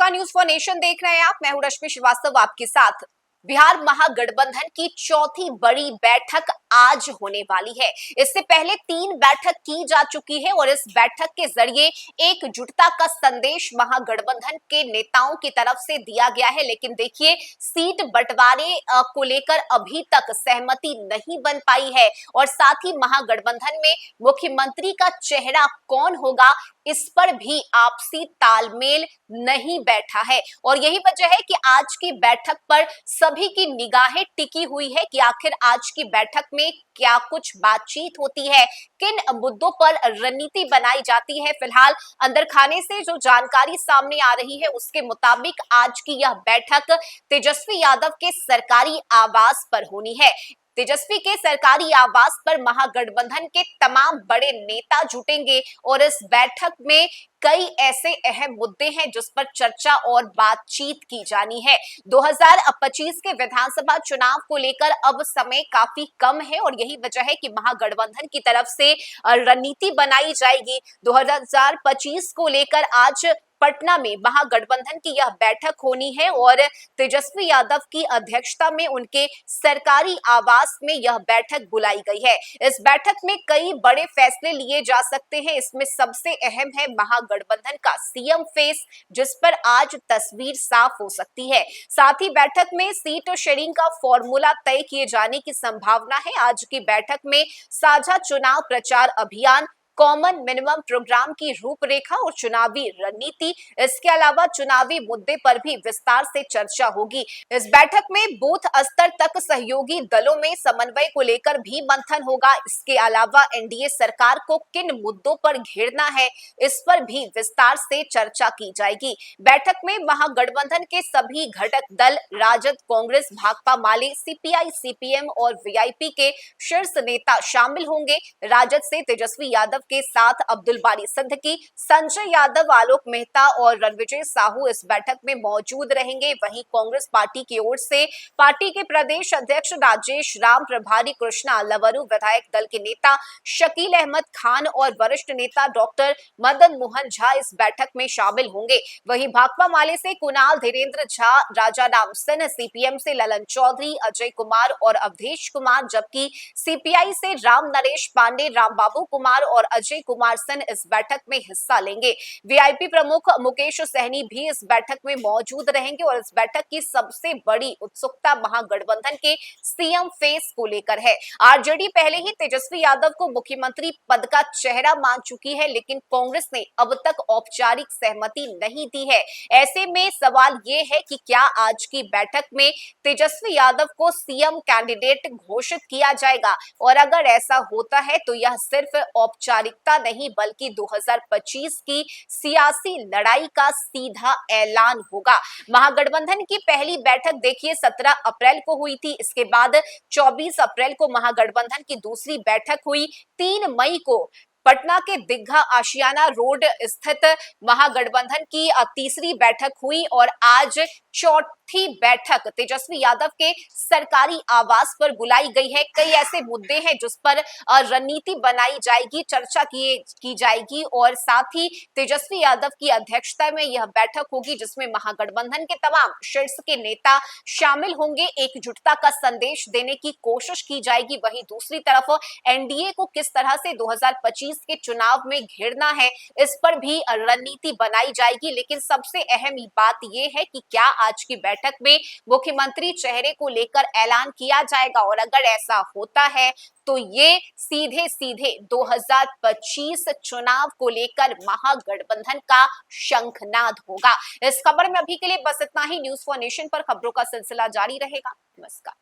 नमस्कार, news for nation देख रहे हैं आप। मैं हूं रश्मि श्रीवास्तव आपके साथ। बिहार महागठबंधन की चौथी बड़ी बैठक आज होने वाली है। इससे पहले 3 बैठक की जा चुकी है और इस बैठक के जरिए एकजुटता का संदेश महागठबंधन के नेताओं की तरफ से दिया गया है। लेकिन देखिए, सीट बंटवारे को लेकर अभी तक सहमति नहीं बन पाई है और साथ ही महागठबंधन में मुख्यमंत्री का चेहरा कौन होगा, इस पर भी आपसी तालमेल नहीं बैठा है। और यही वजह है कि आज की बैठक पर सभी की निगाहें टिकी हुई है कि आखिर आज की बैठक में क्या कुछ बातचीत होती है, किन मुद्दों पर रणनीति बनाई जाती है। फिलहाल अंदर खाने से जो जानकारी सामने आ रही है उसके मुताबिक आज की यह बैठक तेजस्वी यादव के सरकारी आवास पर होनी है। तेजस्वी के सरकारी आवास पर महागठबंधन के तमाम बड़े नेता जुटेंगे और इस बैठक में कई ऐसे अहम मुद्दे हैं जिस पर चर्चा और बातचीत की जानी है। 2025 के विधानसभा चुनाव को लेकर अब समय काफी कम है और यही वजह है कि महागठबंधन की तरफ से रणनीति बनाई जाएगी। 2025 को लेकर आज पटना में महागठबंधन की यह बैठक होनी है और तेजस्वी यादव की अध्यक्षता में उनके सरकारी आवास में यह बैठक बुलाई गई है। इस बैठक में कई बड़े फैसले लिए जा सकते हैं। इसमें सबसे अहम है महागठबंधन का सीएम फेस, जिस पर आज तस्वीर साफ हो सकती है। साथ ही बैठक में सीट शेयरिंग का फॉर्मूला तय किए जाने की संभावना है। आज की बैठक में साझा चुनाव प्रचार अभियान, कॉमन मिनिमम प्रोग्राम की रूपरेखा और चुनावी रणनीति, इसके अलावा चुनावी मुद्दे पर भी विस्तार से चर्चा होगी। इस बैठक में बूथ स्तर तक सहयोगी दलों में समन्वय को लेकर भी मंथन होगा। इसके अलावा एनडीए सरकार को किन मुद्दों पर घेरना है, इस पर भी विस्तार से चर्चा की जाएगी। बैठक में महागठबंधन के सभी घटक दल, राजद, कांग्रेस, भाकपा माले, सीपीआई, सीपीएम और वीआईपी के शीर्ष नेता शामिल होंगे। राजद से तेजस्वी यादव के साथ अब्दुल बारी सिद्दीकी, संजय यादव, आलोक मेहता और रणविजय साहू इस बैठक में मौजूद रहेंगे। वहीं कांग्रेस पार्टी की ओर से पार्टी के प्रदेश अध्यक्ष राजेश राम, प्रभारी कृष्णा लवरू, विधायक दल के नेता शकील अहमद खान और वरिष्ठ नेता डॉक्टर मदन मोहन झा इस बैठक में शामिल होंगे। वहीं भाकपा माले से कुणाल धीरेन्द्र झा, राजा राम सिंह, सीपीएम से ललन चौधरी, अजय कुमार और अवधेश कुमार, जबकि सीपीआई से राम नरेश पांडे, राम बाबू कुमार और अजय कुमार सिंह इस बैठक में हिस्सा लेंगे। वीआईपी प्रमुख मुकेश सहनी भी इस बैठक में मौजूद रहेंगे और इस बैठक की सबसे बड़ी उत्सुकता महागठबंधन के सीएम फेस को लेकर है। आरजेडी पहले ही तेजस्वी यादव को मुख्यमंत्री पद का चेहरा मान चुकी है, लेकिन कांग्रेस ने अब तक औपचारिक सहमति नहीं दी है। ऐसे में सवाल ये है कि क्या आज की बैठक में तेजस्वी यादव को सीएम कैंडिडेट घोषित किया जाएगा, और अगर ऐसा होता है तो यह सिर्फ औपचारिकता नहीं बल्कि 2025 की सियासी लड़ाई का सीधा ऐलान होगा। महागठबंधन की पहली बैठक देखिए 17 अप्रैल को हुई थी। इसके बाद 24 अप्रैल को महागठबंधन की दूसरी बैठक हुई। 3 मई को पटना के दीघा आशियाना रोड स्थित महागठबंधन की तीसरी बैठक हुई और आज चौथी बैठक तेजस्वी यादव के सरकारी आवास पर बुलाई गई है। कई ऐसे मुद्दे हैं जिस पर रणनीति बनाई जाएगी, चर्चा की जाएगी और साथ ही तेजस्वी यादव की अध्यक्षता में यह बैठक होगी जिसमें महागठबंधन के तमाम शीर्ष के नेता शामिल होंगे। एकजुटता का संदेश देने की कोशिश की जाएगी। वहीं दूसरी तरफ एनडीए को किस तरह से 2025 के चुनाव में घेरना है, इस पर भी रणनीति बनाई जाएगी। लेकिन सबसे अहम बात यह है कि क्या आज की बैठक में मुख्यमंत्री चेहरे को लेकर ऐलान किया जाएगा, और अगर ऐसा होता है तो ये सीधे सीधे 2025 चुनाव को लेकर महागठबंधन का शंखनाद होगा। इस खबर में अभी के लिए बस इतना ही। न्यूज फॉर नेशन पर खबरों का सिलसिला जारी रहेगा। नमस्कार।